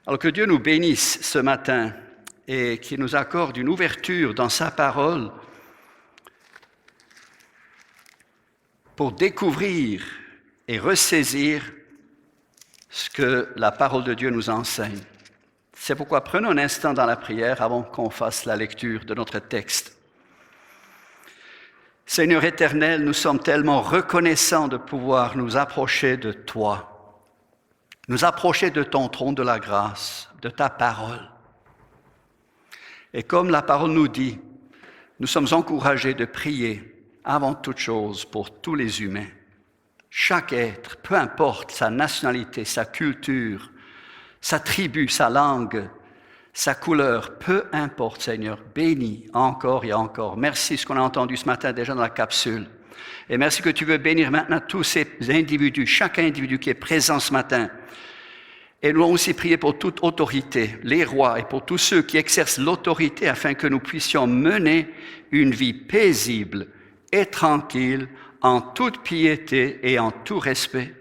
Alors que Dieu nous bénisse ce matin et qu'il nous accorde une ouverture dans sa parole pour découvrir et ressaisir ce que la parole de Dieu nous enseigne. C'est pourquoi prenons un instant dans la prière avant qu'on fasse la lecture de notre texte. Seigneur éternel, nous sommes tellement reconnaissants de pouvoir nous approcher de toi, nous approcher de ton trône de la grâce, de ta parole. Et comme la parole nous dit, nous sommes encouragés de prier avant toute chose pour tous les humains. Chaque être, peu importe sa nationalité, sa culture, sa tribu, sa langue, sa couleur, peu importe, Seigneur, bénis encore et encore. Merci ce qu'on a entendu ce matin déjà dans la capsule. Et merci que tu veux bénir maintenant tous ces individus, chaque individu qui est présent ce matin. Et nous allons aussi prier pour toute autorité, les rois et pour tous ceux qui exercent l'autorité afin que nous puissions mener une vie paisible et tranquille en toute piété et en tout respect.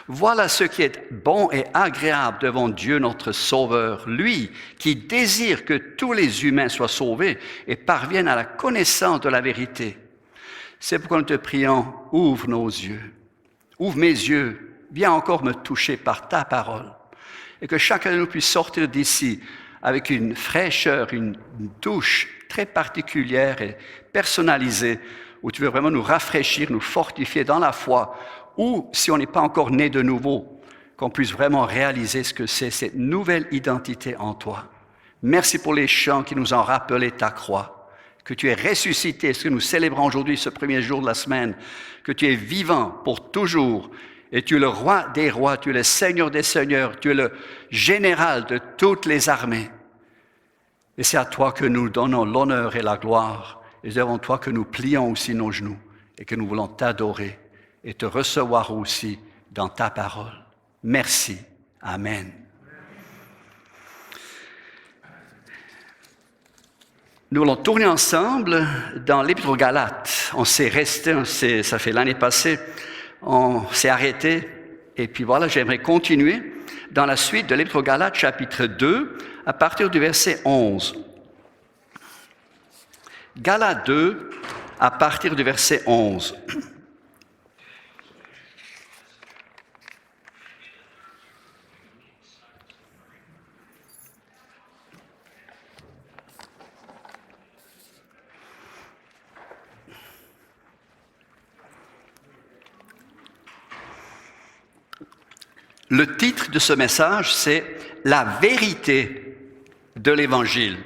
Voilà ce qui est bon et agréable devant Dieu notre Sauveur, lui qui désire que tous les humains soient sauvés et parviennent à la connaissance de la vérité. C'est pourquoi nous te prions, ouvre nos yeux, ouvre mes yeux, viens encore me toucher par ta parole et que chacun de nous puisse sortir d'ici avec une fraîcheur, une touche très particulière et personnalisée où tu veux vraiment nous rafraîchir, nous fortifier dans la foi, ou si on n'est pas encore né de nouveau, qu'on puisse vraiment réaliser ce que c'est, cette nouvelle identité en toi. Merci pour les chants qui nous ont rappelé ta croix, que tu es ressuscité, ce que nous célébrons aujourd'hui, ce premier jour de la semaine, que tu es vivant pour toujours, et tu es le roi des rois, tu es le seigneur des seigneurs, tu es le général de toutes les armées. Et c'est à toi que nous donnons l'honneur et la gloire, et c'est devant toi que nous plions aussi nos genoux, et que nous voulons t'adorer, et te recevoir aussi dans ta parole. Merci. Amen. Nous allons tourner ensemble dans l'Épître aux Galates. On s'est resté, ça fait l'année passée, on s'est arrêté. Et puis voilà, j'aimerais continuer dans la suite de l'Épître aux Galates, chapitre 2, à partir du verset 11. Galates 2, à partir du verset 11. Le titre de ce message, c'est « La vérité de l'Évangile »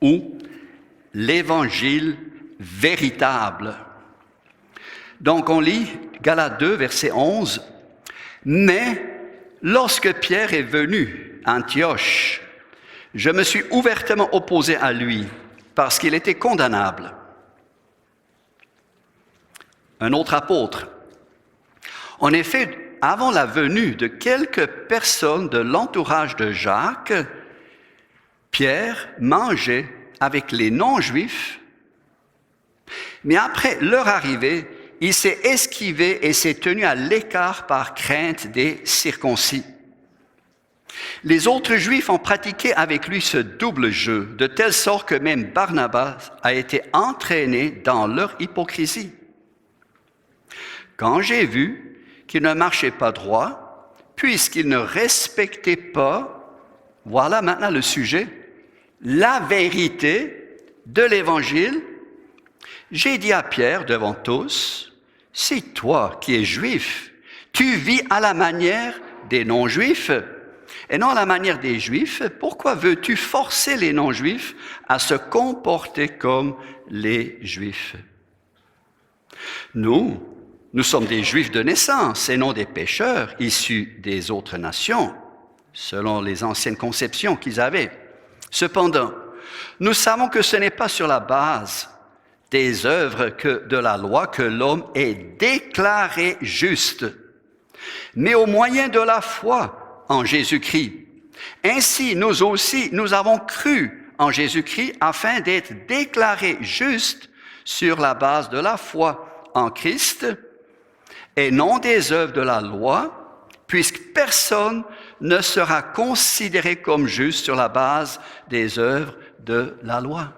ou « L'Évangile véritable ». Donc on lit Galates 2, verset 11. « Mais lorsque Pierre est venu à Antioche, je me suis ouvertement opposé à lui parce qu'il était condamnable. » Un autre apôtre. En effet, avant la venue de quelques personnes de l'entourage de Jacques, Pierre mangeait avec les non-juifs, mais après leur arrivée, il s'est esquivé et s'est tenu à l'écart par crainte des circoncis. Les autres juifs ont pratiqué avec lui ce double jeu, de telle sorte que même Barnabas a été entraîné dans leur hypocrisie. Quand j'ai vu qu'il ne marchait pas droit, puisqu'il ne respectait pas, voilà maintenant le sujet, la vérité de l'Évangile, j'ai dit à Pierre devant tous, si toi qui es juif, tu vis à la manière des non-juifs et non à la manière des juifs, pourquoi veux-tu forcer les non-juifs à se comporter comme les juifs? Nous sommes des Juifs de naissance et non des pécheurs issus des autres nations, selon les anciennes conceptions qu'ils avaient. Cependant, nous savons que ce n'est pas sur la base des œuvres de la loi que l'homme est déclaré juste, mais au moyen de la foi en Jésus-Christ. Ainsi, nous aussi, nous avons cru en Jésus-Christ afin d'être déclarés justes sur la base de la foi en Christ, et non des œuvres de la loi, puisque personne ne sera considéré comme juste sur la base des œuvres de la loi.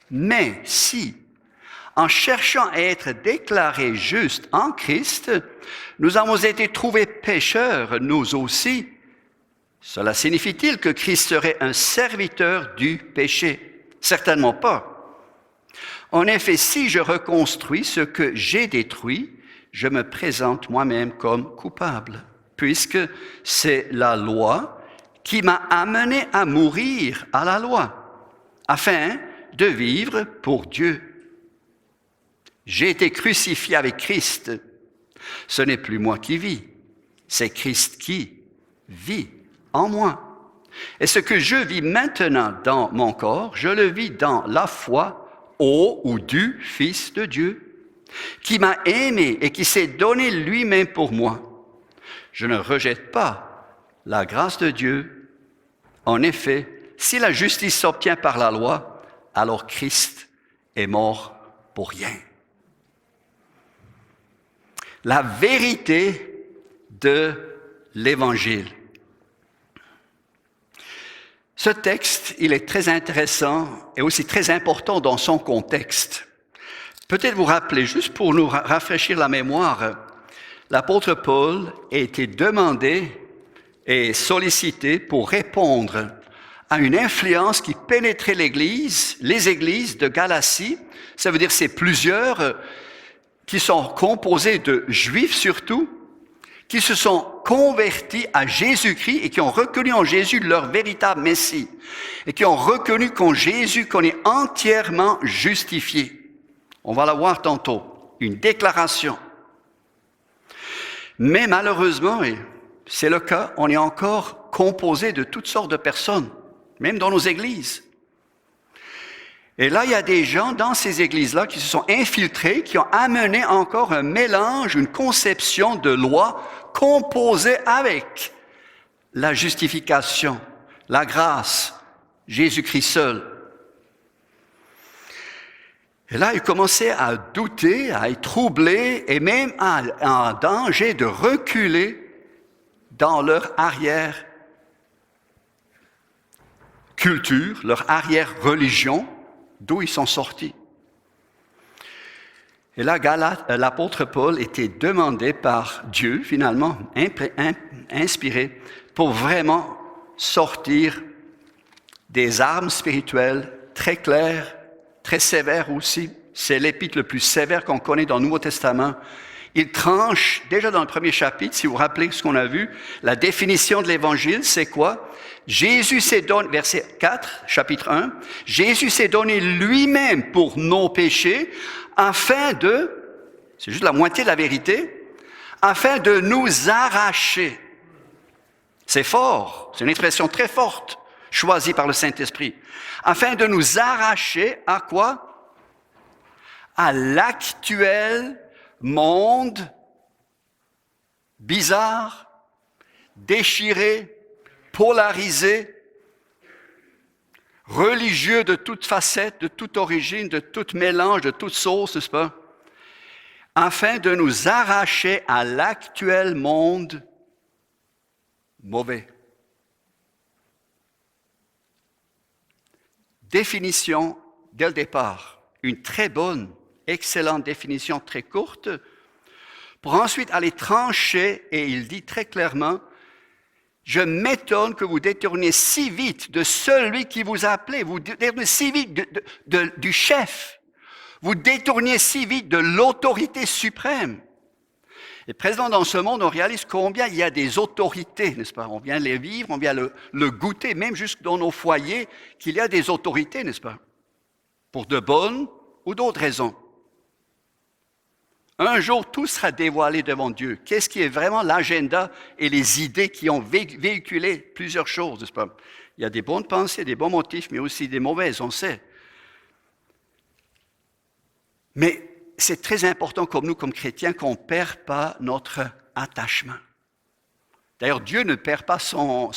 Mais si, en cherchant à être déclarés justes en Christ, nous avons été trouvés pécheurs, nous aussi, cela signifie-t-il que Christ serait un serviteur du péché? Certainement pas. En effet, si je reconstruis ce que j'ai détruit, je me présente moi-même comme coupable, puisque c'est la loi qui m'a amené à mourir à la loi, afin de vivre pour Dieu. J'ai été crucifié avec Christ. Ce n'est plus moi qui vis, c'est Christ qui vit en moi. Et ce que je vis maintenant dans mon corps, je le vis dans la foi au ou du Fils de Dieu, qui m'a aimé et qui s'est donné lui-même pour moi. Je ne rejette pas la grâce de Dieu. En effet, si la justice s'obtient par la loi, alors Christ est mort pour rien. La vérité de l'Évangile. Ce texte, il est très intéressant et aussi très important dans son contexte. Peut-être vous rappeler, juste pour nous rafraîchir la mémoire, l'apôtre Paul a été demandé et sollicité pour répondre à une influence qui pénétrait les églises de Galatie. Ça veut dire c'est plusieurs qui sont composés de Juifs surtout, qui se sont convertis à Jésus-Christ et qui ont reconnu en Jésus leur véritable Messie et qui ont reconnu qu'en Jésus qu'on est entièrement justifié. On va la voir tantôt, une déclaration. Mais malheureusement, et c'est le cas, on est encore composé de toutes sortes de personnes, même dans nos églises. Et là, il y a des gens dans ces églises-là qui se sont infiltrés, qui ont amené encore un mélange, une conception de loi composée avec la justification, la grâce, Jésus-Christ seul. Et là, ils commençaient à douter, à être troublés et même en danger de reculer dans leur arrière-culture, leur arrière-religion, d'où ils sont sortis. Et là, l'apôtre Paul était demandé par Dieu, finalement, inspiré, pour vraiment sortir des armes spirituelles très claires, très sévères aussi. C'est l'épître le plus sévère qu'on connaît dans le Nouveau Testament. Il tranche, déjà dans le premier chapitre, si vous vous rappelez ce qu'on a vu, la définition de l'Évangile, c'est quoi? Jésus s'est donné, verset 4, chapitre 1, Jésus s'est donné lui-même pour nos péchés, afin de, c'est juste la moitié de la vérité, afin de nous arracher. C'est fort, c'est une expression très forte, choisie par le Saint-Esprit. Afin de nous arracher à quoi? À l'actuel monde bizarre, déchiré, polarisé, religieux de toutes facettes, de toute origine, de tout mélange, de toute sauce, n'est-ce pas? Afin de nous arracher à l'actuel monde mauvais. Définition dès le départ, une très bonne, excellente définition très courte, pour ensuite aller trancher, et il dit très clairement, je m'étonne que vous détourniez si vite de celui qui vous a appelé, vous détourniez si vite du chef, vous détourniez si vite de l'autorité suprême. Et présent dans ce monde, on réalise combien il y a des autorités, n'est-ce pas? On vient les vivre, on vient le goûter, même jusque dans nos foyers, qu'il y a des autorités, n'est-ce pas? Pour de bonnes ou d'autres raisons. Un jour, tout sera dévoilé devant Dieu. Qu'est-ce qui est vraiment l'agenda et les idées qui ont véhiculé plusieurs choses, n'est-ce pas? Il y a des bonnes pensées, des bons motifs, mais aussi des mauvaises, on sait. Mais c'est très important comme nous, comme chrétiens, qu'on ne perd pas notre attachement. D'ailleurs, Dieu ne perd pas son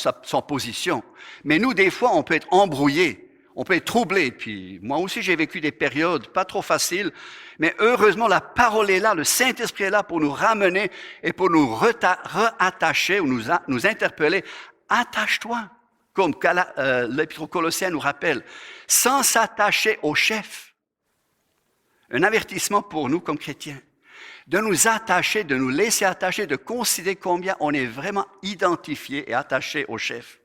position. Mais nous, des fois, on peut être embrouillés. On peut être troublé, puis moi aussi j'ai vécu des périodes pas trop faciles, mais heureusement la parole est là, le Saint-Esprit est là pour nous ramener et pour nous réattacher ou nous interpeller. Attache-toi, comme l'Épître aux Colossiens nous rappelle, sans s'attacher au chef. Un avertissement pour nous comme chrétiens, de nous attacher, de nous laisser attacher, de considérer combien on est vraiment identifié et attaché au chef,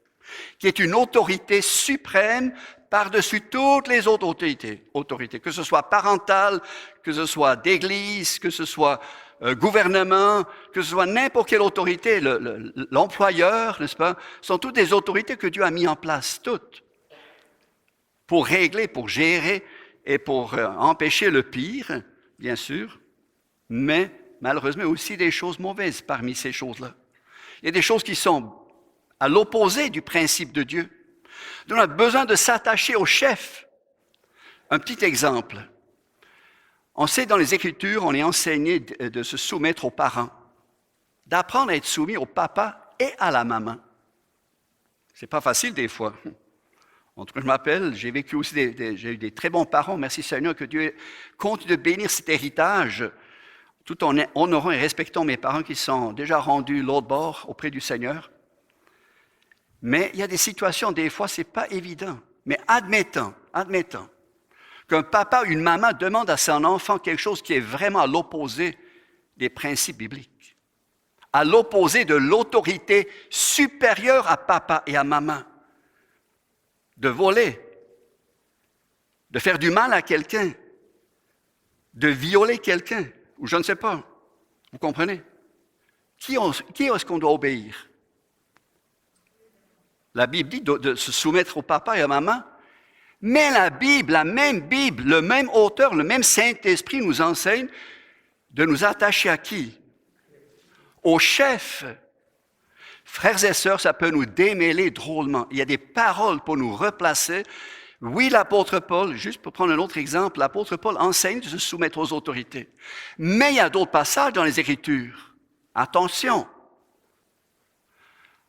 qui est une autorité suprême par-dessus toutes les autres autorités, que ce soit parentale, que ce soit d'église, que ce soit gouvernement, que ce soit n'importe quelle autorité, l'employeur, n'est-ce pas, sont toutes des autorités que Dieu a mis en place, toutes, pour régler, pour gérer et pour empêcher le pire, bien sûr, mais malheureusement aussi des choses mauvaises parmi ces choses-là. Il y a des choses qui sont à l'opposé du principe de Dieu. Donc, on a besoin de s'attacher au chef. Un petit exemple. On sait dans les Écritures, on est enseigné de se soumettre aux parents, d'apprendre à être soumis au papa et à la maman. C'est pas facile des fois. En tout cas, je m'appelle, j'ai vécu aussi, j'ai eu des très bons parents. Merci Seigneur que Dieu continue de bénir cet héritage, tout en honorant et respectant mes parents qui sont déjà rendus l'autre bord auprès du Seigneur. Mais il y a des situations, des fois, c'est pas évident. Mais admettons qu'un papa ou une maman demande à son enfant quelque chose qui est vraiment à l'opposé des principes bibliques, à l'opposé de l'autorité supérieure à papa et à maman. De voler, de faire du mal à quelqu'un, de violer quelqu'un, ou je ne sais pas. Vous comprenez? Qui est-ce qu'on doit obéir? La Bible dit de se soumettre au papa et à maman, mais la Bible, le même auteur, le même Saint-Esprit nous enseigne de nous attacher à qui? Au chef. Frères et sœurs, ça peut nous démêler drôlement. Il y a des paroles pour nous replacer. Oui, l'apôtre Paul, juste pour prendre un autre exemple, l'apôtre Paul enseigne de se soumettre aux autorités. Mais il y a d'autres passages dans les Écritures. Attention.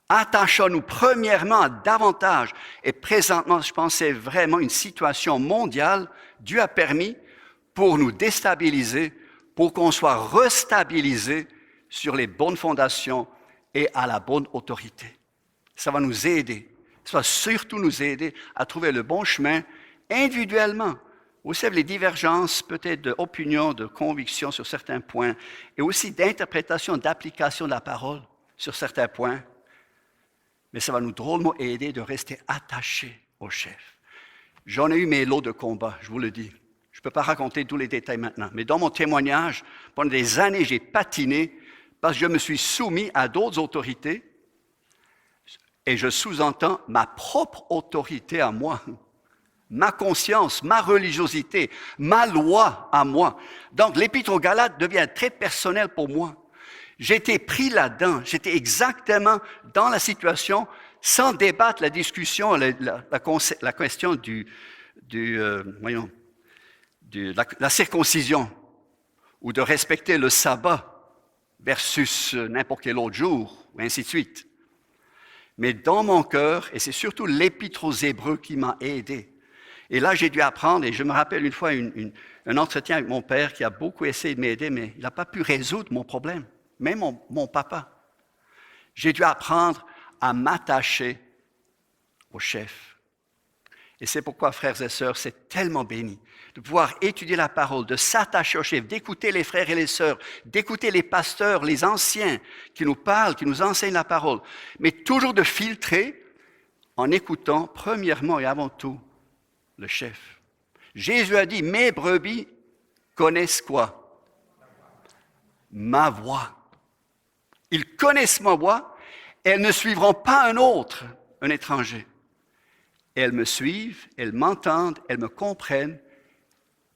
Attachons-nous premièrement à davantage. Et présentement, je pense que c'est vraiment une situation mondiale. Dieu a permis pour nous déstabiliser, pour qu'on soit restabilisé sur les bonnes fondations et à la bonne autorité. Ça va nous aider. Ça va surtout nous aider à trouver le bon chemin individuellement. Aussi les divergences peut-être d'opinion, de conviction sur certains points et aussi d'interprétation, d'application de la parole sur certains points. Mais ça va nous drôlement aider de rester attachés au chef. J'en ai eu mes lots de combats, je vous le dis. Je ne peux pas raconter tous les détails maintenant. Mais dans mon témoignage, pendant des années, j'ai patiné parce que je me suis soumis à d'autres autorités et je sous-entends ma propre autorité à moi, ma conscience, ma religiosité, ma loi à moi. Donc l'Épître aux Galates devient très personnel pour moi. J'étais pris là-dedans, j'étais exactement dans la situation sans débattre la discussion, la question la circoncision ou de respecter le sabbat versus n'importe quel autre jour, ou ainsi de suite. Mais dans mon cœur, et c'est surtout l'Épître aux Hébreux qui m'a aidé. Et là, j'ai dû apprendre, et je me rappelle une fois un entretien avec mon père qui a beaucoup essayé de m'aider, mais il n'a pas pu résoudre mon problème, même mon papa. J'ai dû apprendre à m'attacher au chef. Et c'est pourquoi, frères et sœurs, c'est tellement béni de pouvoir étudier la parole, de s'attacher au chef, d'écouter les frères et les sœurs, d'écouter les pasteurs, les anciens qui nous parlent, qui nous enseignent la parole, mais toujours de filtrer en écoutant premièrement et avant tout le chef. Jésus a dit, mes brebis connaissent quoi? Ma voix. Ils connaissent ma voix, et elles ne suivront pas un étranger. Elles me suivent, elles m'entendent, elles me comprennent,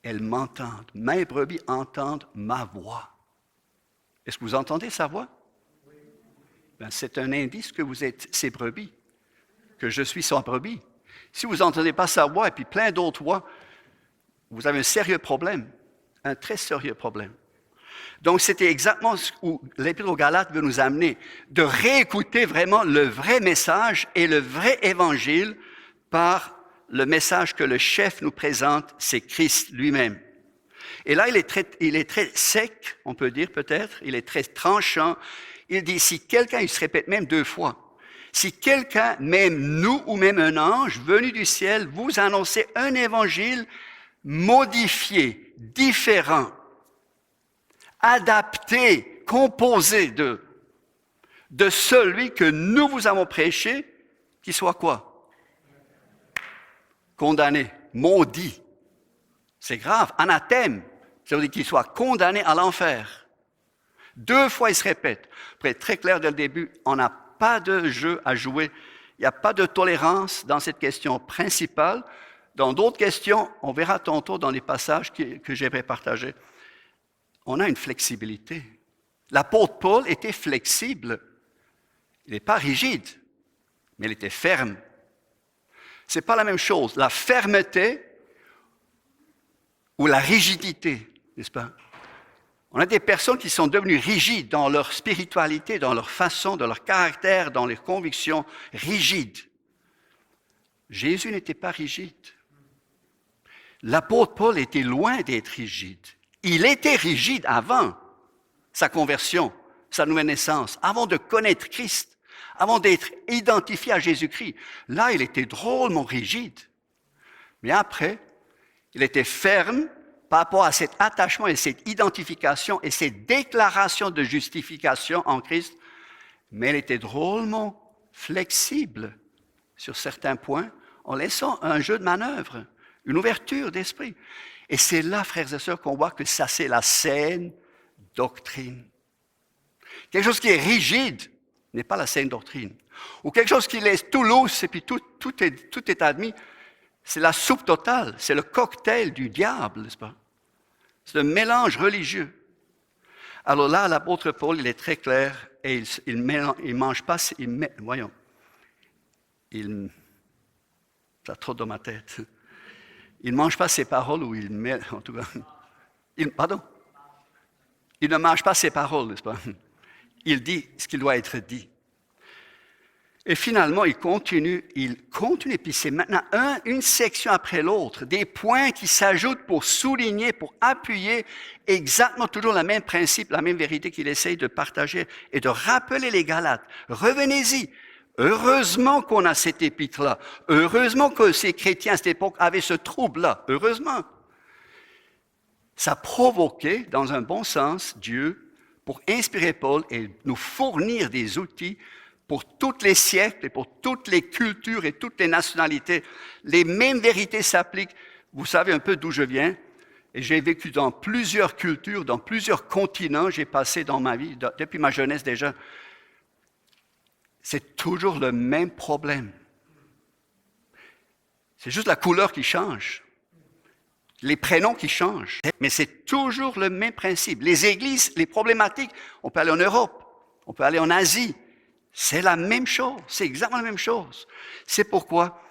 elles m'entendent. Mes brebis entendent ma voix. Est-ce que vous entendez sa voix? Ben, c'est un indice que vous êtes ses brebis, que je suis son brebis. Si vous n'entendez pas sa voix et puis plein d'autres voix, vous avez un sérieux problème, un très sérieux problème. Donc, c'était exactement ce où l'Épître aux Galates veut nous amener, de réécouter vraiment le vrai message et le vrai évangile par le message que le chef nous présente, c'est Christ lui-même. Et là, il est très sec, on peut dire peut-être, il est très tranchant. Il dit, si quelqu'un, il se répète même 2 fois, si quelqu'un, même nous ou même un ange venu du ciel, vous annonçait un évangile modifié, différent, adapté, composé de celui que nous vous avons prêché, qui soit quoi? Condamné, maudit. C'est grave, anathème, ça veut dire qu'il soit condamné à l'enfer. 2 fois, il se répète. Pour être très clair dès le début, on n'a pas de jeu à jouer. Il n'y a pas de tolérance dans cette question principale. Dans d'autres questions, on verra tantôt dans les passages que j'aimerais partager. On a une flexibilité. L'apôtre Paul était flexible. Il n'est pas rigide, mais il était ferme. Ce n'est pas la même chose. La fermeté ou la rigidité, n'est-ce pas? On a des personnes qui sont devenues rigides dans leur spiritualité, dans leur façon, dans leur caractère, dans leurs convictions, rigides. Jésus n'était pas rigide. L'apôtre Paul était loin d'être rigide. Il était rigide avant sa conversion, sa nouvelle naissance, avant de connaître Christ, avant d'être identifié à Jésus-Christ. Là, il était drôlement rigide. Mais après, il était ferme par rapport à cet attachement et cette identification et cette déclaration de justification en Christ, mais il était drôlement flexible sur certains points en laissant un jeu de manœuvre, une ouverture d'esprit. Et c'est là, frères et sœurs, qu'on voit que ça, c'est la saine doctrine. Quelque chose qui est rigide n'est pas la saine doctrine. Ou quelque chose qui laisse tout lousse et puis tout est admis, c'est la soupe totale, c'est le cocktail du diable, n'est-ce pas? C'est un mélange religieux. Alors là, l'apôtre Paul, il est très clair et il mange pas, ça a trop dans ma tête. Il ne mange pas ses paroles ou il met, en tout cas, il ne mange pas ses paroles, n'est-ce pas? Il dit ce qui doit être dit. Et finalement, il continue, puis c'est maintenant une section après l'autre, des points qui s'ajoutent pour souligner, pour appuyer exactement toujours le même principe, la même vérité qu'il essaye de partager et de rappeler les Galates. Revenez-y. Heureusement qu'on a cet épître-là. Heureusement que ces chrétiens à cette époque avaient ce trouble-là. Heureusement. Ça provoquait, dans un bon sens, Dieu pour inspirer Paul et nous fournir des outils pour tous les siècles et pour toutes les cultures et toutes les nationalités. Les mêmes vérités s'appliquent. Vous savez un peu d'où je viens. Et j'ai vécu dans plusieurs cultures, dans plusieurs continents. J'ai passé dans ma vie, depuis ma jeunesse déjà. C'est toujours le même problème. C'est juste la couleur qui change. Les prénoms qui changent. Mais c'est toujours le même principe. Les églises, les problématiques, on peut aller en Europe, on peut aller en Asie. C'est la même chose, c'est exactement la même chose. C'est pourquoi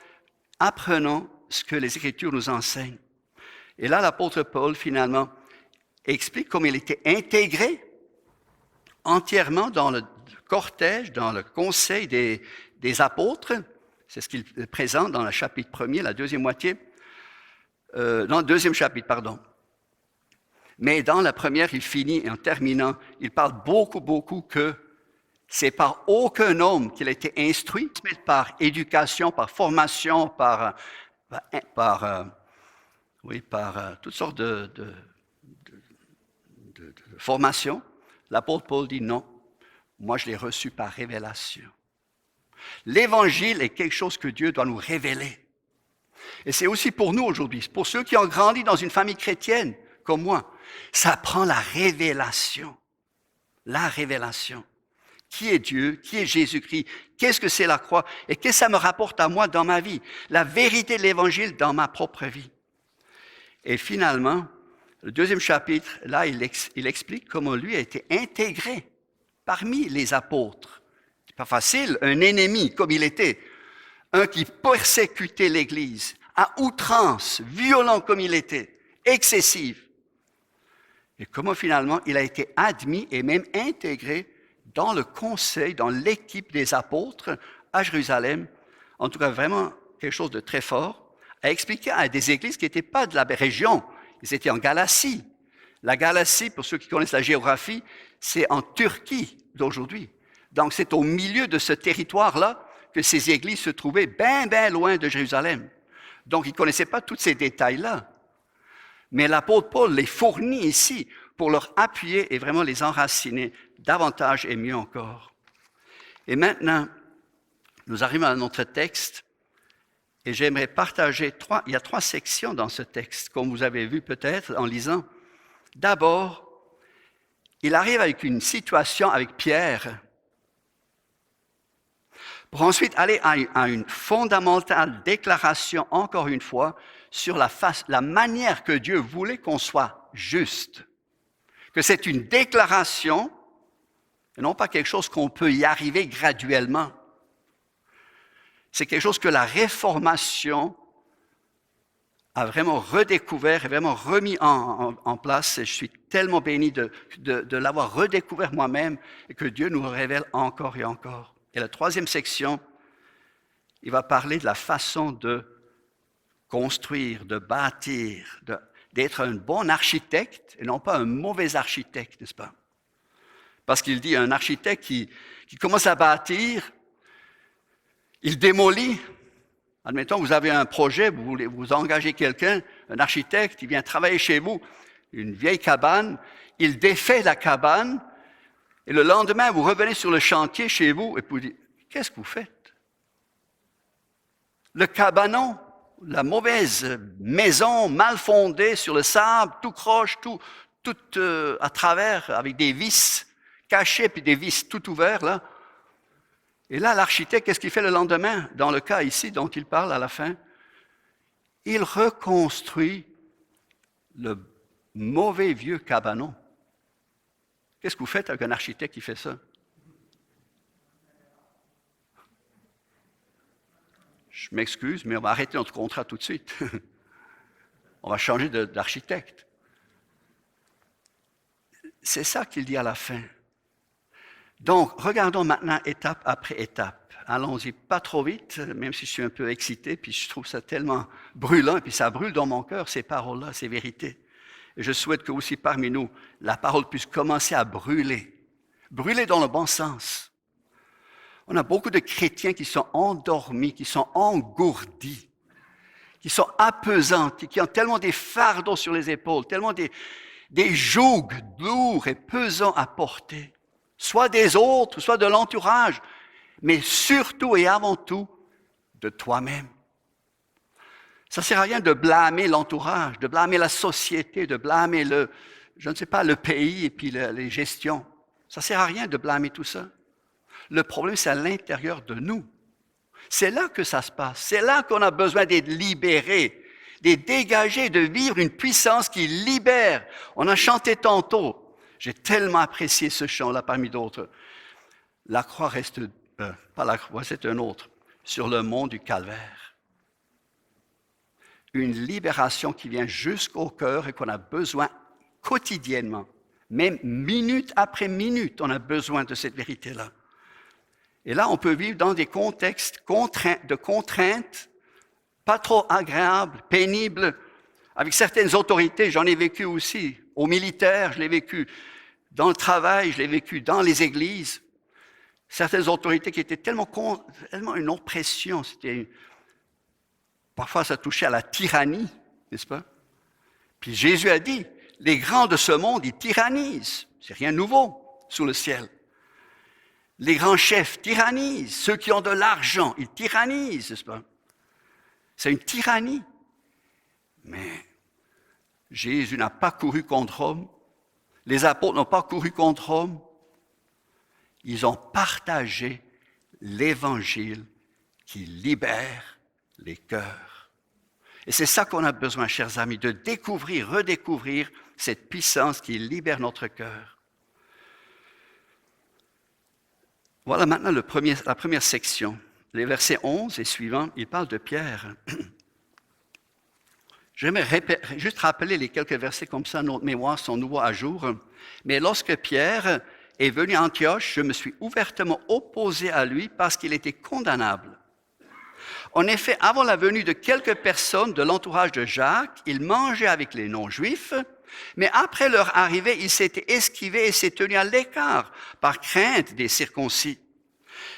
apprenons ce que les Écritures nous enseignent. Et là, l'apôtre Paul, finalement, explique comment il était intégré entièrement dans le cortège, dans le conseil des apôtres. C'est ce qu'il présente dans le chapitre 1er, la deuxième moitié. Dans le deuxième chapitre, pardon. Mais dans la première, il finit, et en terminant, il parle beaucoup que c'est par aucun homme qu'il a été instruit, mais par éducation, par formation, par toutes sortes de formations. L'apôtre Paul dit non, moi je l'ai reçu par révélation. L'Évangile est quelque chose que Dieu doit nous révéler. Et c'est aussi pour nous aujourd'hui, pour ceux qui ont grandi dans une famille chrétienne, comme moi, ça prend la révélation. La révélation. Qui est Dieu? Qui est Jésus-Christ? Qu'est-ce que c'est la croix? Et qu'est-ce que ça me rapporte à moi dans ma vie? La vérité de l'Évangile dans ma propre vie. Et finalement, le deuxième chapitre, là, il explique comment lui a été intégré parmi les apôtres. C'est pas facile, un ennemi comme il était, un qui persécutait l'Église, à outrance, violent comme il était, excessif. Et comment finalement il a été admis et même intégré dans le conseil, dans l'équipe des apôtres à Jérusalem, en tout cas vraiment quelque chose de très fort, a expliqué à des églises qui n'étaient pas de la région. Ils étaient en Galatie. La Galatie, pour ceux qui connaissent la géographie, c'est en Turquie d'aujourd'hui. Donc, c'est au milieu de ce territoire-là que ces églises se trouvaient bien, bien loin de Jérusalem. Donc, ils ne connaissaient pas tous ces détails-là. Mais l'apôtre Paul les fournit ici pour leur appuyer et vraiment les enraciner davantage et mieux encore. Et maintenant, nous arrivons à notre texte et j'aimerais partager il y a 3 sections dans ce texte, comme vous avez vu peut-être en lisant. D'abord, il arrive avec une situation avec Pierre, pour ensuite aller à une fondamentale déclaration, encore une fois, sur la manière que Dieu voulait qu'on soit juste. Que c'est une déclaration, et non pas quelque chose qu'on peut y arriver graduellement. C'est quelque chose que la Réformation a vraiment redécouvert et vraiment remis en place. Et je suis tellement béni de l'avoir redécouvert moi-même et que Dieu nous révèle encore et encore. Et la 3e section, il va parler de la façon de construire, de bâtir, d'être un bon architecte et non pas un mauvais architecte, n'est-ce pas? Parce qu'il dit un architecte qui commence à bâtir, il démolit. Admettons, vous avez un projet, vous engagez quelqu'un, un architecte, il vient travailler chez vous, une vieille cabane, il défait la cabane, et le lendemain, vous revenez sur le chantier chez vous, et vous dites, qu'est-ce que vous faites? Le cabanon, la mauvaise maison mal fondée sur le sable, tout croche, tout à travers, avec des vis cachées, puis des vis tout ouverts, là. Et là, l'architecte, qu'est-ce qu'il fait le lendemain? Dans le cas ici dont il parle à la fin, il reconstruit le mauvais vieux cabanon. Qu'est-ce que vous faites avec un architecte qui fait ça? Je m'excuse, mais on va arrêter notre contrat tout de suite. On va changer d'architecte. C'est ça qu'il dit à la fin. Donc, regardons maintenant étape après étape. Allons-y pas trop vite, même si je suis un peu excité, puis je trouve ça tellement brûlant, et puis ça brûle dans mon cœur, ces paroles-là, ces vérités. Et je souhaite que aussi parmi nous, la parole puisse commencer à brûler. Brûler dans le bon sens. On a beaucoup de chrétiens qui sont endormis, qui sont engourdis, qui sont apesantis, qui ont tellement des fardeaux sur les épaules, tellement des jougs lourds et pesants à porter. Soit des autres, soit de l'entourage, mais surtout et avant tout, de toi-même. Ça ne sert à rien de blâmer l'entourage, de blâmer la société, de blâmer le pays et puis les gestions. Ça ne sert à rien de blâmer tout ça. Le problème, c'est à l'intérieur de nous. C'est là que ça se passe. C'est là qu'on a besoin d'être libérés, d'être dégagés, de vivre une puissance qui libère. On a chanté tantôt. J'ai tellement apprécié ce chant-là parmi d'autres. La croix reste, pas la croix, c'est un autre, sur le mont du Calvaire. Une libération qui vient jusqu'au cœur et qu'on a besoin quotidiennement. Même minute après minute, on a besoin de cette vérité-là. Et là, on peut vivre dans des contextes de contraintes, pas trop agréables, pénibles, avec certaines autorités. J'en ai vécu aussi. Au militaire, je l'ai vécu. Dans le travail, je l'ai vécu. Dans les églises. Certaines autorités qui étaient tellement une oppression. Parfois, ça touchait à la tyrannie, n'est-ce pas? Puis Jésus a dit, les grands de ce monde, ils tyrannisent. C'est rien de nouveau sous le ciel. Les grands chefs tyrannisent. Ceux qui ont de l'argent, ils tyrannisent, n'est-ce pas? C'est une tyrannie. Mais Jésus n'a pas couru contre Rome. Les apôtres n'ont pas couru contre Rome. Ils ont partagé l'Évangile qui libère les cœurs. Et c'est ça qu'on a besoin, chers amis, de découvrir, redécouvrir cette puissance qui libère notre cœur. Voilà maintenant la première section. Les versets 11 et suivants, il parle de Pierre. J'aimerais juste rappeler les quelques versets comme ça, notre mémoire sont nouveaux à jour. Mais lorsque Pierre est venu à Antioche, je me suis ouvertement opposé à lui parce qu'il était condamnable. En effet, avant la venue de quelques personnes de l'entourage de Jacques, il mangeait avec les non-juifs, mais après leur arrivée, il s'était esquivé et s'est tenu à l'écart par crainte des circoncis.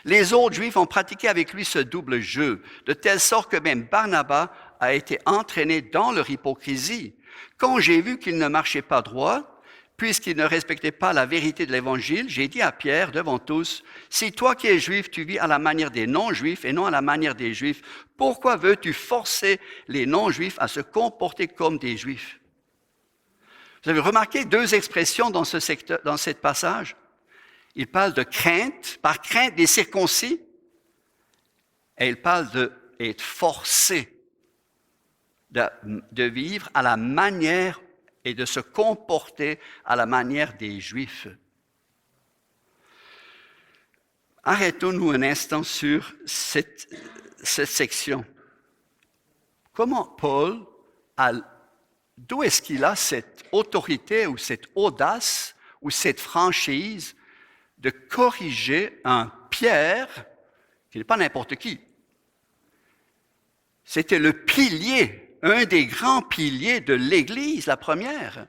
Les autres juifs ont pratiqué avec lui ce double jeu, de telle sorte que même Barnabas a été entraîné dans leur hypocrisie. Quand j'ai vu qu'il ne marchait pas droit, puisqu'il ne respectait pas la vérité de l'Évangile, j'ai dit à Pierre devant tous, « Si toi qui es juif, tu vis à la manière des non-juifs et non à la manière des juifs, pourquoi veux-tu forcer les non-juifs à se comporter comme des juifs ?» Vous avez remarqué deux expressions dans ce passage. Il parle de crainte, par crainte des circoncis, et il parle d'être forcé de vivre à la manière et de se comporter à la manière des Juifs. Arrêtons-nous un instant sur cette section. Comment Paul, d'où est-ce qu'il a cette autorité ou cette audace ou cette franchise de corriger un Pierre, qui n'est pas n'importe qui. C'était le pilier, un des grands piliers de l'Église, la première.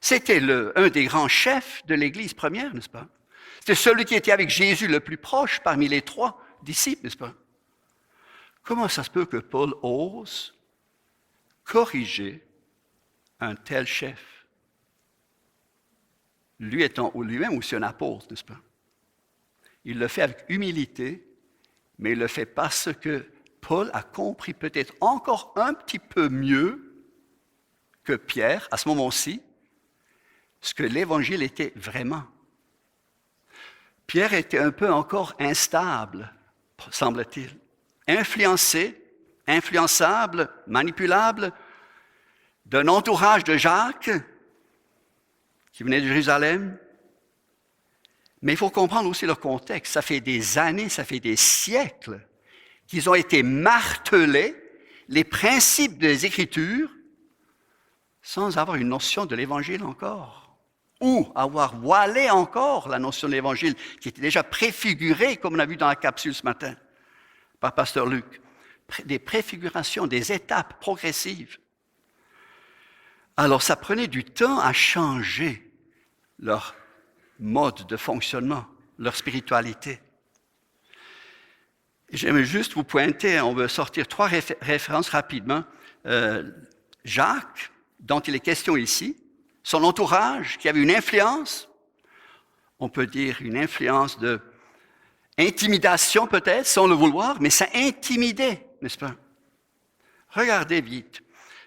C'était un des grands chefs de l'Église première, n'est-ce pas? C'était celui qui était avec Jésus le plus proche parmi les 3 disciples, n'est-ce pas? Comment ça se peut que Paul ose corriger un tel chef? Lui étant lui-même aussi un apôtre, n'est-ce pas? Il le fait avec humilité, mais il le fait parce que Paul a compris peut-être encore un petit peu mieux que Pierre, à ce moment-ci, ce que l'Évangile était vraiment. Pierre était un peu encore instable, semble-t-il, influençable, manipulable, d'un entourage de Jacques, qui venait de Jérusalem. Mais il faut comprendre aussi leur contexte. Ça fait des années, ça fait des siècles qu'ils ont été martelés les principes des Écritures sans avoir une notion de l'Évangile encore, ou avoir voilé encore la notion de l'Évangile qui était déjà préfigurée, comme on a vu dans la capsule ce matin, par Pasteur Luc. Des préfigurations, des étapes progressives. Alors ça prenait du temps à changer leur mode de fonctionnement, leur spiritualité. J'aimerais juste vous pointer, on veut sortir 3 références rapidement. Jacques, dont il est question ici, son entourage qui avait une influence, on peut dire une influence de intimidation peut-être, sans le vouloir, mais ça intimidait, n'est-ce pas? Regardez vite.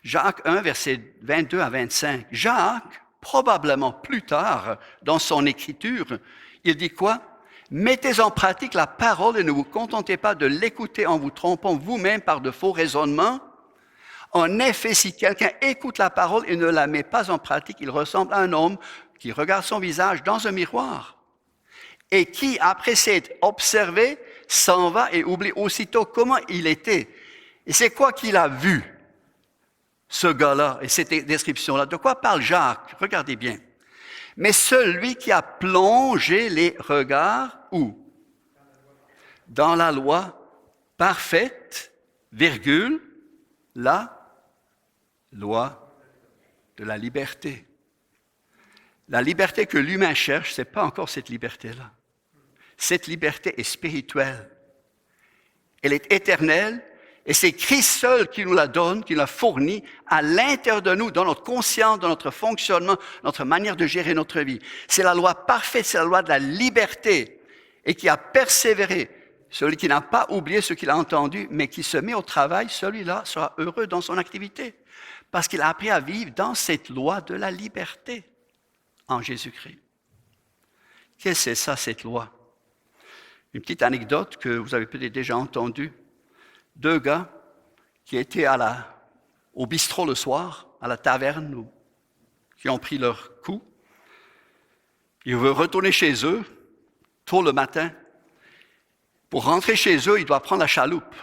Jacques 1, versets 22 à 25. Jacques, probablement plus tard, dans son écriture, il dit quoi? Mettez en pratique la parole et ne vous contentez pas de l'écouter en vous trompant vous-même par de faux raisonnements. En effet, si quelqu'un écoute la parole et ne la met pas en pratique, il ressemble à un homme qui regarde son visage dans un miroir et qui, après s'être observé, s'en va et oublie aussitôt comment il était. Et c'est quoi qu'il a vu, ce gars-là, et cette description-là? De quoi parle Jacques? Regardez bien. Mais celui qui a plongé les regards, où? Dans la loi parfaite, virgule, la loi de la liberté. La liberté que l'humain cherche, ce n'est pas encore cette liberté-là. Cette liberté est spirituelle. Elle est éternelle. Et c'est Christ seul qui nous la donne, qui l'a fournie à l'intérieur de nous, dans notre conscience, dans notre fonctionnement, notre manière de gérer notre vie. C'est la loi parfaite, c'est la loi de la liberté et qui a persévéré. Celui qui n'a pas oublié ce qu'il a entendu, mais qui se met au travail, celui-là sera heureux dans son activité parce qu'il a appris à vivre dans cette loi de la liberté en Jésus-Christ. Qu'est-ce que c'est ça, cette loi? Une petite anecdote que vous avez peut-être déjà entendue. 2 gars qui étaient au bistrot le soir, à la taverne, qui ont pris leur coup. Ils veulent retourner chez eux, tôt le matin. Pour rentrer chez eux, ils doivent prendre la chaloupe,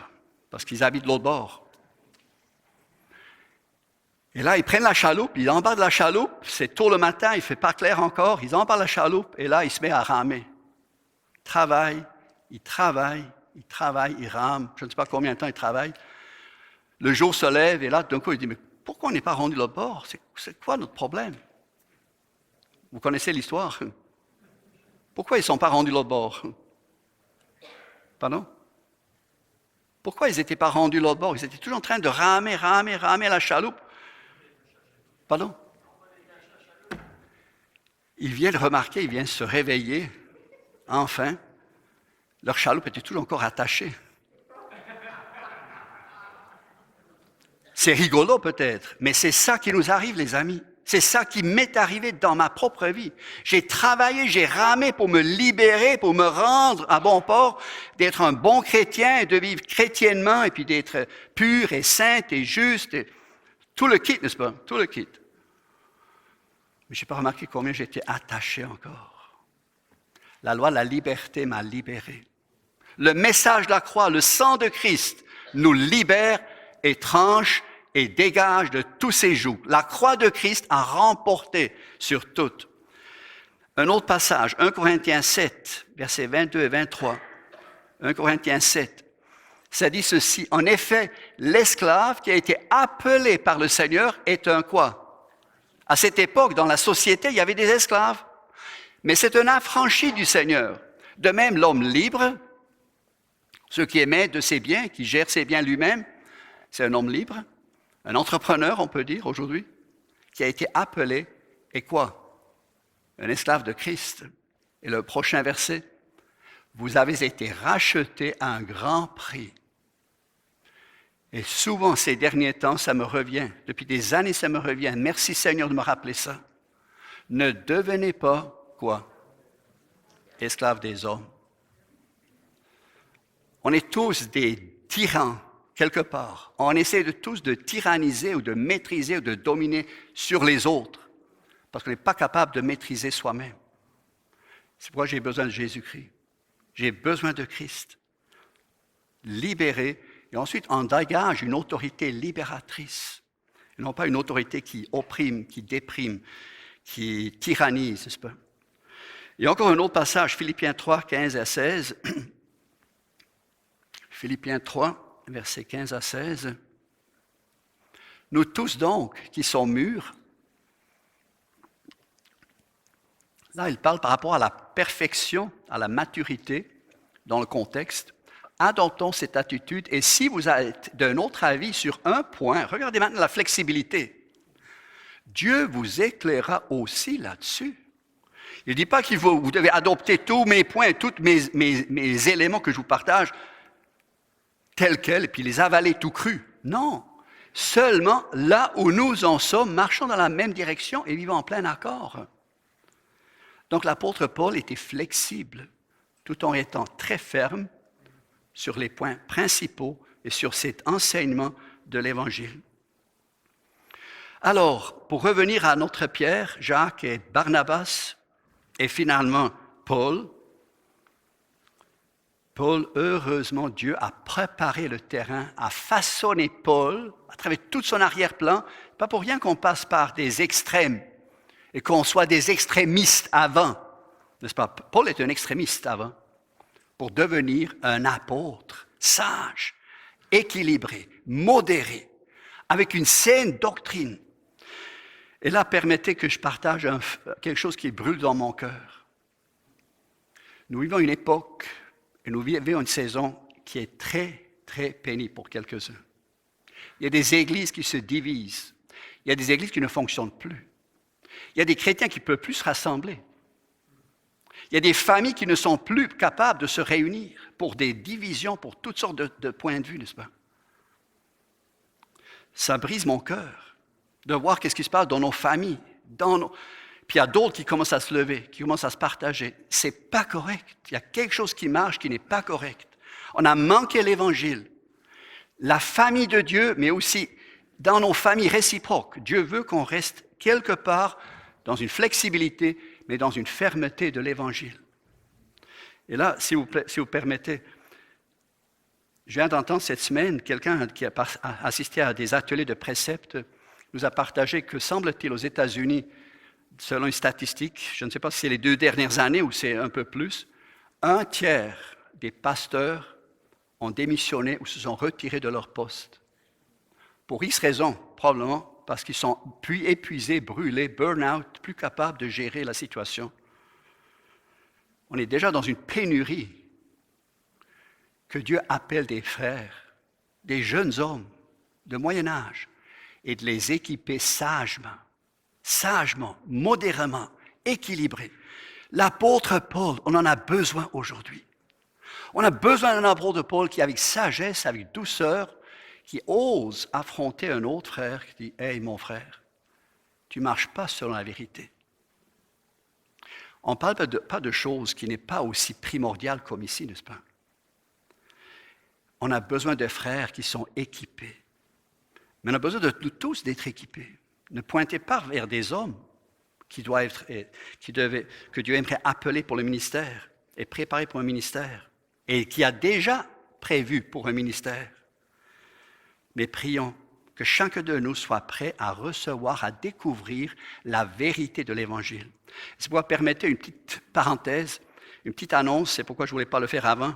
parce qu'ils habitent de l'autre bord. Et là, ils prennent la chaloupe, ils embarquent de la chaloupe, c'est tôt le matin, il ne fait pas clair encore, ils embarquent la chaloupe, et là, ils se mettent à ramer. Ils travaillent, il travaille, il rame, je ne sais pas combien de temps il travaille. Le jour se lève et là, d'un coup, il dit, mais pourquoi on n'est pas rendu l'autre bord? C'est quoi notre problème? Vous connaissez l'histoire? Pourquoi ils ne sont pas rendus l'autre bord? Pardon? Pourquoi ils n'étaient pas rendus l'autre bord? Ils étaient toujours en train de ramer la chaloupe. Pardon? Ils viennent remarquer, ils viennent se réveiller. Enfin, leur chaloupe était toujours encore attachée. C'est rigolo peut-être, mais c'est ça qui nous arrive, les amis. C'est ça qui m'est arrivé dans ma propre vie. J'ai travaillé, j'ai ramé pour me libérer, pour me rendre à bon port, d'être un bon chrétien et de vivre chrétiennement et puis d'être pur et saint et juste. Et tout le kit, n'est-ce pas? Tout le kit. Mais je n'ai pas remarqué combien j'étais attaché encore. La loi de la liberté m'a libéré. Le message de la croix, le sang de Christ, nous libère et tranche et dégage de tous ses jougs. La croix de Christ a remporté sur toutes. Un autre passage, 1 Corinthiens 7, versets 22 et 23. 1 Corinthiens 7, ça dit ceci. En effet, l'esclave qui a été appelé par le Seigneur est un quoi? À cette époque, dans la société, il y avait des esclaves. Mais c'est un affranchi du Seigneur. De même, l'homme libre, ceux qui émet de ses biens, qui gère ses biens lui-même, c'est un homme libre. Un entrepreneur, on peut dire aujourd'hui, qui a été appelé, et quoi? Un esclave de Christ. Et le prochain verset, vous avez été rachetés à un grand prix. Et souvent, ces derniers temps, ça me revient. Depuis des années, ça me revient. Merci Seigneur de me rappeler ça. Ne devenez pas, quoi? Esclaves des hommes. On est tous des tyrans. Quelque part, on essaie tous de tyranniser ou de maîtriser ou de dominer sur les autres parce qu'on n'est pas capable de maîtriser soi-même. C'est pourquoi j'ai besoin de Jésus-Christ. J'ai besoin de Christ. Libéré, et ensuite on dégage une autorité libératrice. Et non pas une autorité qui opprime, qui déprime, qui tyrannise, n'est-ce pas? Il y a encore un autre passage, Philippiens 3, 15 à 16. Philippiens 3. Versets 15 à 16. Nous tous donc, qui sommes mûrs, là il parle par rapport à la perfection, à la maturité dans le contexte, adoptons cette attitude et si vous êtes d'un autre avis sur un point, regardez maintenant la flexibilité. Dieu vous éclairera aussi là-dessus. Il ne dit pas qu'il vous devez adopter tous mes points, tous mes éléments que je vous partage, tels quels, et puis les avaler tout cru. Non, seulement là où nous en sommes, marchons dans la même direction et vivons en plein accord. Donc l'apôtre Paul était flexible, tout en étant très ferme sur les points principaux et sur cet enseignement de l'Évangile. Alors, pour revenir à notre Pierre, Jacques et Barnabas, et finalement Paul, heureusement, Dieu a préparé le terrain, a façonné Paul à travers tout son arrière-plan. Pas pour rien qu'on passe par des extrêmes et qu'on soit des extrémistes avant. N'est-ce pas? Paul est un extrémiste avant pour devenir un apôtre sage, équilibré, modéré, avec une saine doctrine. Et là, permettez que je partage quelque chose qui brûle dans mon cœur. Nous vivons une époque et nous vivons une saison qui est très, très pénible pour quelques-uns. Il y a des églises qui se divisent. Il y a des églises qui ne fonctionnent plus. Il y a des chrétiens qui ne peuvent plus se rassembler. Il y a des familles qui ne sont plus capables de se réunir pour des divisions, pour toutes sortes de points de vue, n'est-ce pas? Ça brise mon cœur de voir qu'est-ce qui se passe dans nos familles, Puis il y a d'autres qui commencent à se lever, qui commencent à se partager. C'est pas correct. Il y a quelque chose qui marche qui n'est pas correct. On a manqué l'Évangile. La famille de Dieu, mais aussi dans nos familles réciproques. Dieu veut qu'on reste quelque part dans une flexibilité, mais dans une fermeté de l'Évangile. Et là, si vous permettez, je viens d'entendre cette semaine, quelqu'un qui a assisté à des ateliers de préceptes nous a partagé que, semble-t-il, aux États-Unis, selon une statistique, je ne sais pas si c'est les 2 dernières années ou c'est un peu plus, 1/3 des pasteurs ont démissionné ou se sont retirés de leur poste. Pour X raisons, probablement parce qu'ils sont épuisés, brûlés, burn-out, plus capables de gérer la situation. On est déjà dans une pénurie que Dieu appelle des frères, des jeunes hommes de moyen âge, et de les équiper sagement, modérément, équilibrés. L'apôtre Paul, on en a besoin aujourd'hui. On a besoin d'un apôtre Paul qui, avec sagesse, avec douceur, qui ose affronter un autre frère qui dit « Hey, mon frère, tu ne marches pas selon la vérité. » On ne parle pas de choses qui n'est pas aussi primordiales comme ici, n'est-ce pas? On a besoin de frères qui sont équipés. Mais on a besoin de nous tous d'être équipés. Ne pointez pas vers des hommes que Dieu aimerait appeler pour le ministère et préparer pour un ministère et qui a déjà prévu pour un ministère. Mais prions que chacun de nous soit prêt à recevoir, à découvrir la vérité de l'Évangile. Si vous permettez une petite parenthèse, une petite annonce, c'est pourquoi je ne voulais pas le faire avant,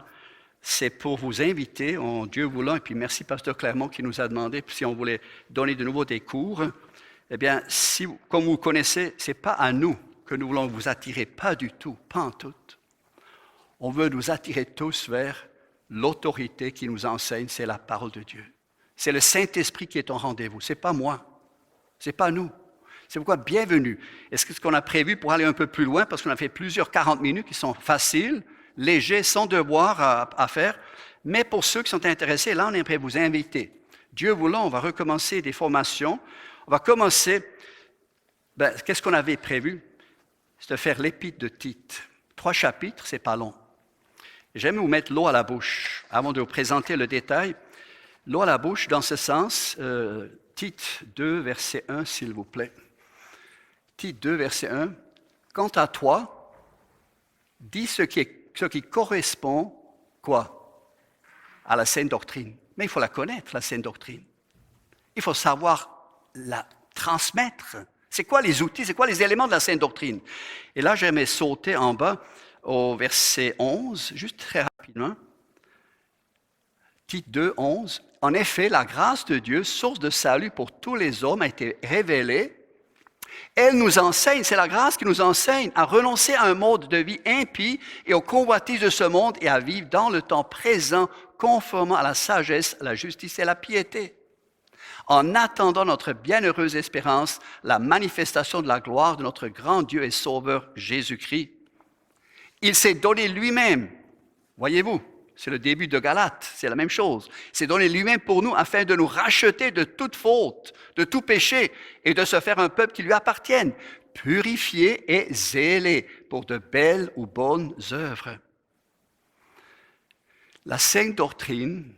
c'est pour vous inviter, Dieu voulant, et puis merci Pasteur Clermont qui nous a demandé si on voulait donner de nouveau des cours. Eh bien, comme vous connaissez, ce n'est pas à nous que nous voulons vous attirer, pas du tout, pas en tout. On veut nous attirer tous vers l'autorité qui nous enseigne, c'est la parole de Dieu. C'est le Saint-Esprit qui est au rendez-vous, ce n'est pas moi, ce n'est pas nous. C'est pourquoi bienvenue. Est-ce que ce qu'on a prévu pour aller un peu plus loin, parce qu'on a fait plusieurs 40 minutes qui sont faciles, légers, sans devoir à faire, mais pour ceux qui sont intéressés, là on aimerait vous inviter. Dieu voulant, on va recommencer des formations. On va commencer, qu'est-ce qu'on avait prévu? C'est de faire l'épître de Tite. 3 chapitres, c'est pas long. J'aime vous mettre l'eau à la bouche, avant de vous présenter le détail. L'eau à la bouche, dans ce sens, Tite 2, verset 1, s'il vous plaît. Tite 2, verset 1. Quant à toi, dis ce qui correspond, quoi? À la saine doctrine. Mais il faut la connaître, la saine doctrine. Il faut savoir la transmettre. C'est quoi les outils, c'est quoi les éléments de la saine doctrine? Et là, j'aimerais sauter en bas au verset 11, juste très rapidement. Tite 2, 11. En effet, la grâce de Dieu, source de salut pour tous les hommes, a été révélée. Elle nous enseigne, c'est la grâce qui nous enseigne à renoncer à un mode de vie impie et aux convoitises de ce monde et à vivre dans le temps présent conformément à la sagesse, la justice et la piété. En attendant notre bienheureuse espérance, la manifestation de la gloire de notre grand Dieu et Sauveur Jésus-Christ. Il s'est donné lui-même, voyez-vous, c'est le début de Galates, c'est la même chose. Il s'est donné lui-même pour nous afin de nous racheter de toute faute, de tout péché et de se faire un peuple qui lui appartienne, purifié et zélé pour de belles ou bonnes œuvres. La sainte doctrine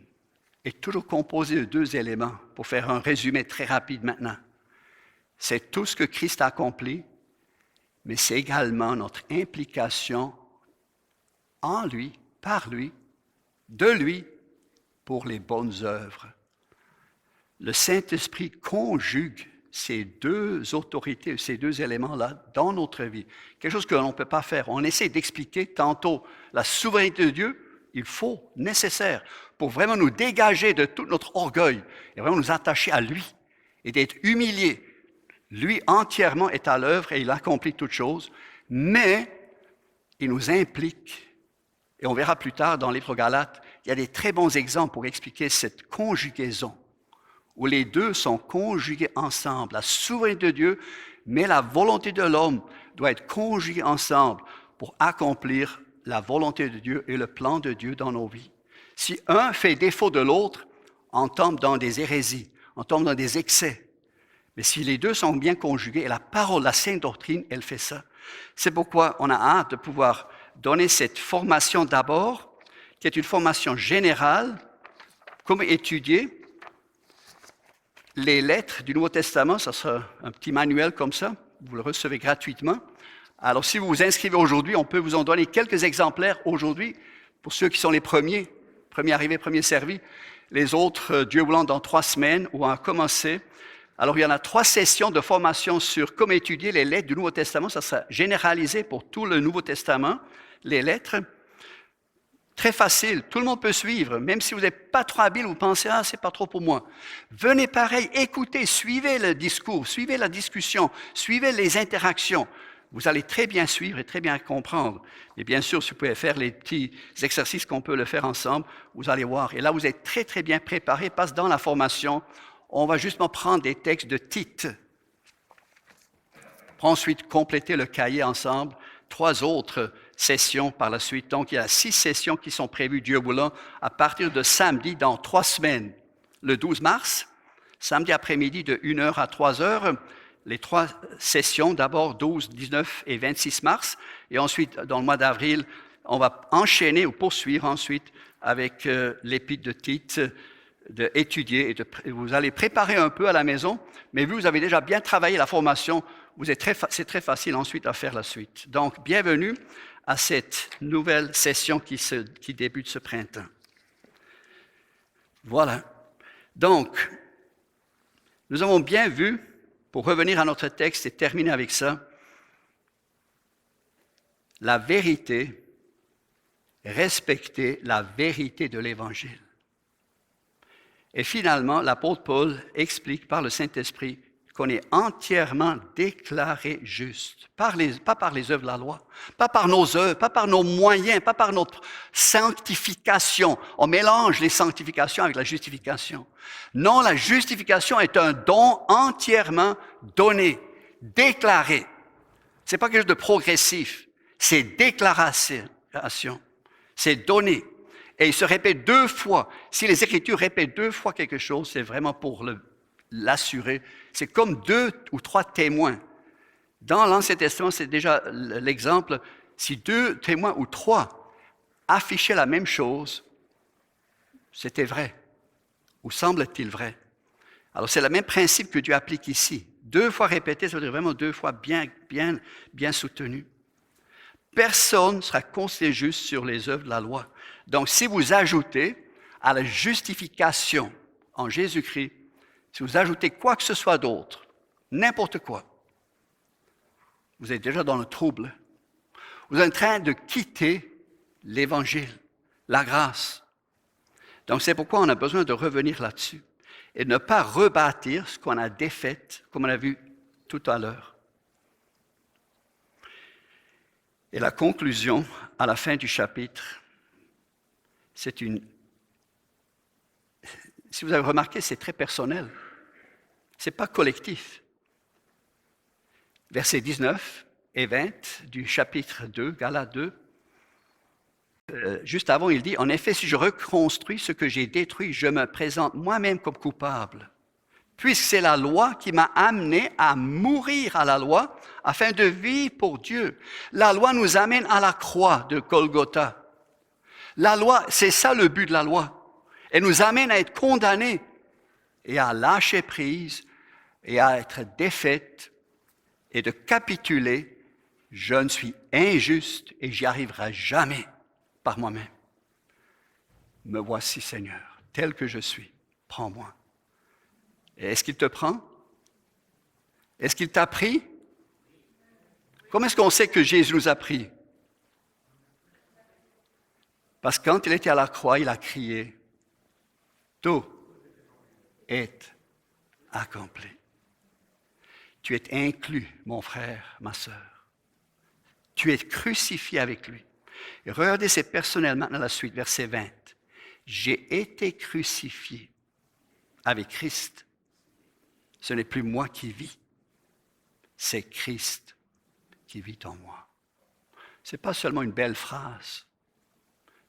est toujours composée de 2 éléments, pour faire un résumé très rapide maintenant. C'est tout ce que Christ a accompli, mais c'est également notre implication en lui, par lui, de lui, pour les bonnes œuvres. Le Saint-Esprit conjugue ces 2 autorités, ces 2 éléments-là dans notre vie. Quelque chose que l'on ne peut pas faire. On essaie d'expliquer tantôt la souveraineté de Dieu, il faut, nécessaire, pour vraiment nous dégager de tout notre orgueil et vraiment nous attacher à lui et d'être humiliés. Lui entièrement est à l'œuvre et il accomplit toutes choses, mais il nous implique. Et on verra plus tard dans l'Épître aux Galates, il y a des très bons exemples pour expliquer cette conjugaison, où les 2 sont conjugués ensemble. La souveraineté de Dieu, mais la volonté de l'homme doit être conjuguée ensemble pour accomplir la volonté de Dieu et le plan de Dieu dans nos vies. Si un fait défaut de l'autre, on tombe dans des hérésies, on tombe dans des excès. Mais si les 2 sont bien conjugués, et la parole, la sainte doctrine, elle fait ça. C'est pourquoi on a hâte de pouvoir donner cette formation d'abord, qui est une formation générale, comme étudier les lettres du Nouveau Testament. Ça sera un petit manuel comme ça, vous le recevez gratuitement. Alors, si vous vous inscrivez aujourd'hui, on peut vous en donner quelques exemplaires aujourd'hui, pour ceux qui sont les premiers arrivés, premiers servis. Les autres, Dieu voulant, dans 3 semaines, où on a commencé. Alors, il y en a 3 sessions de formation sur comment étudier les lettres du Nouveau Testament. Ça sera généralisé pour tout le Nouveau Testament, les lettres. Très facile, tout le monde peut suivre. Même si vous n'êtes pas trop habile, vous pensez « Ah, c'est pas trop pour moi ». Venez pareil, écoutez, suivez le discours, suivez la discussion, suivez les interactions. Vous allez très bien suivre et très bien comprendre. Et bien sûr, si vous pouvez faire les petits exercices qu'on peut le faire ensemble, vous allez voir. Et là, vous êtes très, très bien préparés parce que dans la formation, on va justement prendre des textes de Tite. Pour ensuite compléter le cahier ensemble. 3 autres sessions par la suite. Donc, il y a 6 sessions qui sont prévues, Dieu voulant, à partir de samedi dans 3 semaines. Le 12 mars, samedi après-midi de 1h à 3h, les 3 sessions, d'abord 12, 19 et 26 mars. Et ensuite, dans le mois d'avril, on va enchaîner ou poursuivre ensuite avec l'épître de Tite, d'étudier. Vous allez préparer un peu à la maison, mais vous avez déjà bien travaillé la formation, c'est très facile ensuite à faire la suite. Donc, bienvenue à cette nouvelle session qui débute ce printemps. Voilà. Donc, nous avons bien vu, pour revenir à notre texte et terminer avec ça, la vérité, respecter la vérité de l'Évangile. Et finalement, l'apôtre Paul explique par le Saint-Esprit qu'on est entièrement déclaré juste, pas par les œuvres de la loi, pas par nos œuvres, pas par nos moyens, pas par notre sanctification. On mélange les sanctifications avec la justification. Non, la justification est un don entièrement donné, déclaré. C'est pas quelque chose de progressif, c'est déclaration, c'est donné. Et il se répète 2 fois. Si les Écritures répètent 2 fois quelque chose, c'est vraiment pour l'assurer. C'est comme 2 ou 3 témoins. Dans l'Ancien Testament, c'est déjà l'exemple. Si 2 témoins ou 3 affichaient la même chose, c'était vrai. Ou semble-t-il vrai? Alors, c'est le même principe que Dieu applique ici. 2 fois répété, ça veut dire vraiment 2 fois bien soutenu. Personne ne sera considéré juste sur les œuvres de la loi. Donc, si vous ajoutez à la justification en Jésus-Christ, si vous ajoutez quoi que ce soit d'autre, n'importe quoi, vous êtes déjà dans le trouble. Vous êtes en train de quitter l'Évangile, la grâce. Donc, c'est pourquoi on a besoin de revenir là-dessus et de ne pas rebâtir ce qu'on a défait, comme on a vu tout à l'heure. Et la conclusion, à la fin du chapitre, c'est si vous avez remarqué, c'est très personnel. Ce n'est pas collectif. Versets 19 et 20 du chapitre 2, Galates 2, juste avant, il dit, « En effet, si je reconstruis ce que j'ai détruit, je me présente moi-même comme coupable. Puisque c'est la loi qui m'a amené à mourir à la loi afin de vivre pour Dieu. La loi nous amène à la croix de Golgotha. La loi, c'est ça le but de la loi. Elle nous amène à être condamnés et à lâcher prise et à être défaite et de capituler. Je ne suis injuste et j'y arriverai jamais par moi-même. Me voici, Seigneur, tel que je suis. Prends-moi. Et est-ce qu'il te prend? Est-ce qu'il t'a pris? Comment est-ce qu'on sait que Jésus nous a pris? Parce que quand il était à la croix, il a crié, « Tout est accompli. » Tu es inclus, mon frère, ma sœur. Tu es crucifié avec lui. Et regardez, c'est personnel maintenant la suite, verset 20. « J'ai été crucifié avec Christ. Ce n'est plus moi qui vis, c'est Christ qui vit en moi. » Ce n'est pas seulement une belle phrase,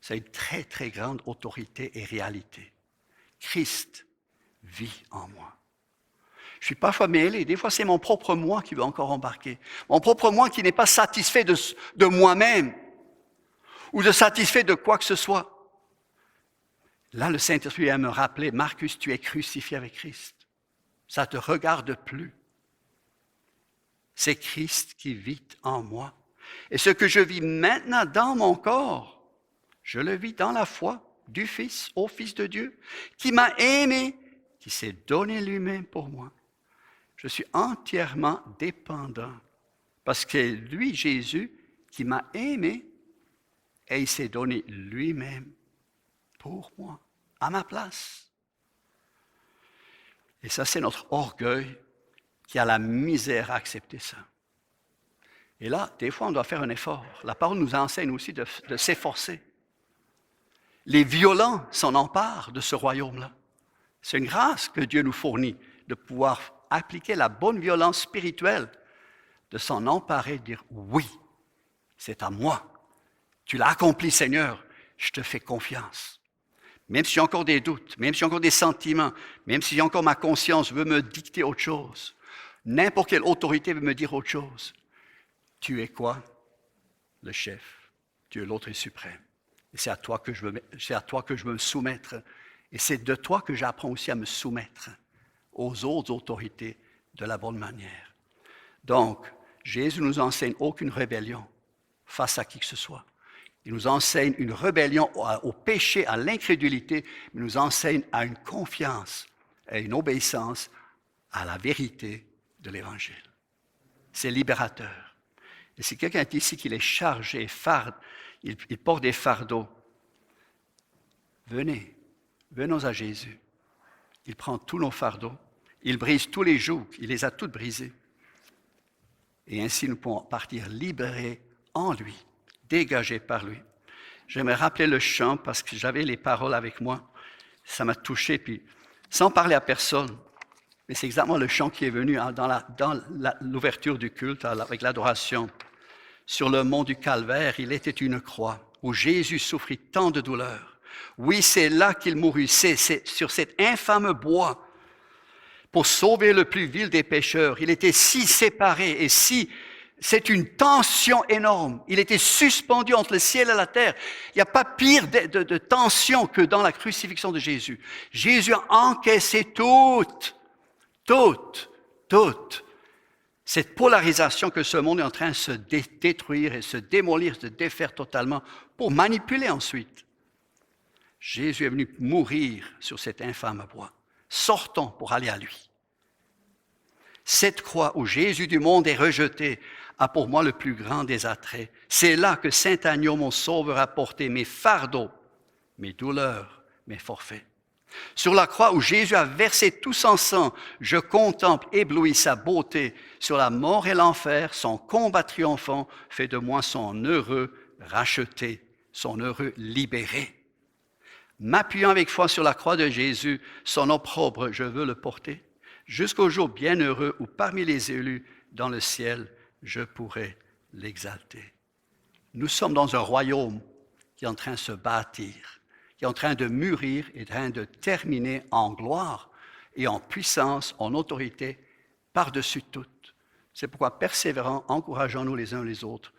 c'est une très, très grande autorité et réalité. Christ vit en moi. Je suis parfois mêlé, des fois c'est mon propre moi qui veut encore embarquer. Mon propre moi qui n'est pas satisfait de moi-même ou de satisfait de quoi que ce soit. Là, le Saint-Esprit vient me rappeler, Marcus, tu es crucifié avec Christ. Ça ne te regarde plus. C'est Christ qui vit en moi. Et ce que je vis maintenant dans mon corps, je le vis dans la foi du Fils, au Fils de Dieu, qui m'a aimé, qui s'est donné lui-même pour moi. Je suis entièrement dépendant parce que c'est lui, Jésus, qui m'a aimé et il s'est donné lui-même pour moi, à ma place. Et ça, c'est notre orgueil qui a la misère à accepter ça. Et là, des fois, on doit faire un effort. La parole nous enseigne aussi de s'efforcer. Les violents s'en emparent de ce royaume-là. C'est une grâce que Dieu nous fournit de pouvoir appliquer la bonne violence spirituelle, de s'en emparer, de dire oui, c'est à moi. Tu l'as accompli, Seigneur, je te fais confiance. Même si j'ai encore des doutes, même si j'ai encore des sentiments, même si j'ai encore ma conscience veut me dicter autre chose, n'importe quelle autorité veut me dire autre chose. Tu es quoi? Le chef. Tu es l'autre et suprême. Et c'est à toi que je veux me soumettre. Et c'est de toi que j'apprends aussi à me soumettre aux autres autorités de la bonne manière. Donc, Jésus nous enseigne aucune rébellion face à qui que ce soit. Il nous enseigne une rébellion au péché, à l'incrédulité, mais il nous enseigne à une confiance et une obéissance à la vérité de l'Évangile. C'est libérateur. Et si quelqu'un est ici qui est chargé, il porte des fardeaux, venons à Jésus. Il prend tous nos fardeaux, il brise tous les jougs, il les a toutes brisés. Et ainsi nous pouvons partir libérés en lui, dégagés par lui. J'aimerais rappeler le chant parce que j'avais les paroles avec moi. Ça m'a touché, puis sans parler à personne. Mais c'est exactement le chant qui est venu dans l'ouverture du culte avec l'adoration. Sur le mont du Calvaire, il était une croix où Jésus souffrit tant de douleurs. Oui, c'est là qu'il mourut, c'est sur cet infâme bois pour sauver le plus vil des pécheurs. Il était si séparé et c'est une tension énorme. Il était suspendu entre le ciel et la terre. Il n'y a pas pire de tension que dans la crucifixion de Jésus. Jésus a encaissé toute cette polarisation que ce monde est en train de se détruire et se démolir, se défaire totalement pour manipuler ensuite. Jésus est venu mourir sur cet infâme bois. Sortons pour aller à lui. Cette croix où Jésus du monde est rejeté a pour moi le plus grand des attraits. C'est là que Saint Agneau, mon sauveur, a porté mes fardeaux, mes douleurs, mes forfaits. Sur la croix où Jésus a versé tout son sang, je contemple ébloui sa beauté. Sur la mort et l'enfer, son combat triomphant fait de moi son heureux racheté, son heureux libéré. M'appuyant avec foi sur la croix de Jésus, son opprobre, je veux le porter, jusqu'au jour bienheureux où parmi les élus dans le ciel, je pourrai l'exalter. Nous sommes dans un royaume qui est en train de se bâtir, qui est en train de mûrir et en train de terminer en gloire et en puissance, en autorité, par-dessus tout. C'est pourquoi persévérons, encourageons-nous les uns les autres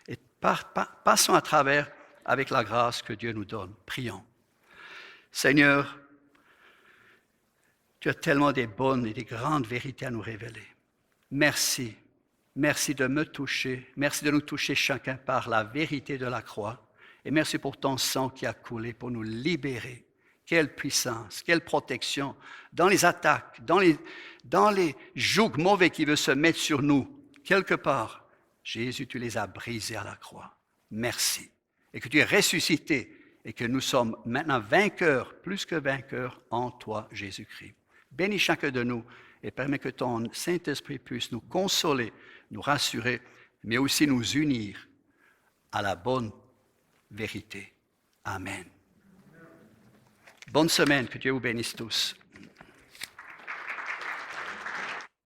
et passons à travers avec la grâce que Dieu nous donne. Prions. Seigneur, tu as tellement des bonnes et des grandes vérités à nous révéler. Merci. Merci de me toucher. Merci de nous toucher chacun par la vérité de la croix. Et merci pour ton sang qui a coulé pour nous libérer. Quelle puissance, quelle protection dans les attaques, dans les jougs mauvais qui veulent se mettre sur nous. Quelque part, Jésus, tu les as brisés à la croix. Merci. Et que tu es ressuscité et que nous sommes maintenant vainqueurs, plus que vainqueurs en toi, Jésus-Christ. Bénis chacun de nous et permets que ton Saint-Esprit puisse nous consoler, nous rassurer, mais aussi nous unir à la bonne vérité. Amen. Bonne semaine, que Dieu vous bénisse tous.